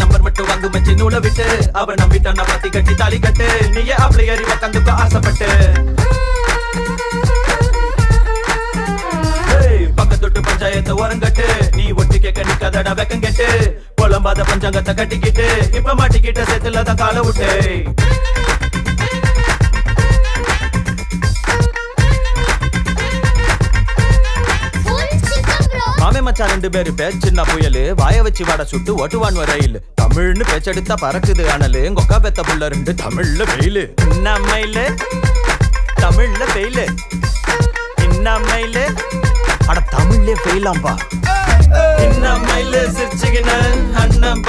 number மட்டும் வாங்கு மச்சி நூலை விட்டு அவ நம்பிட்டான் பத்தி கட்டி தாலி கட்டு நீயே அப்படி அறிவ தந்துக்க ஆசைப்பட்டு பக்கத்தொட்டு பஞ்சாயத்தை ஓரங்கட்டு நீ ஒட்டி கேட்க நிக்காதடா வெக்கம் கெட்டு புலம்பாத பஞ்சாங்கத்தை கட்டிக்கிட்டு இப்ப மாட்டிக்கிட்ட சேத்துலதான் கால விட்டு மாமே மச்சான் 2 பேரு பேச்சின்னா புயலு வாய வச்சு வாட சுட்டு ஓட்டுவான் ரயில் தமிழ்னு பேச்செடுத்தா பறக்குது ஆனலு கொக்கா பெத்த புள்ள 2 தமிழ்ல வெயிலு இன்னமையில தமிழ்ல வெயிலு இன்னமையில அட தமிழ்ல ஃபெயிலாம்பா இன்னமையில சிரிச்சுக்கின அண்ணன்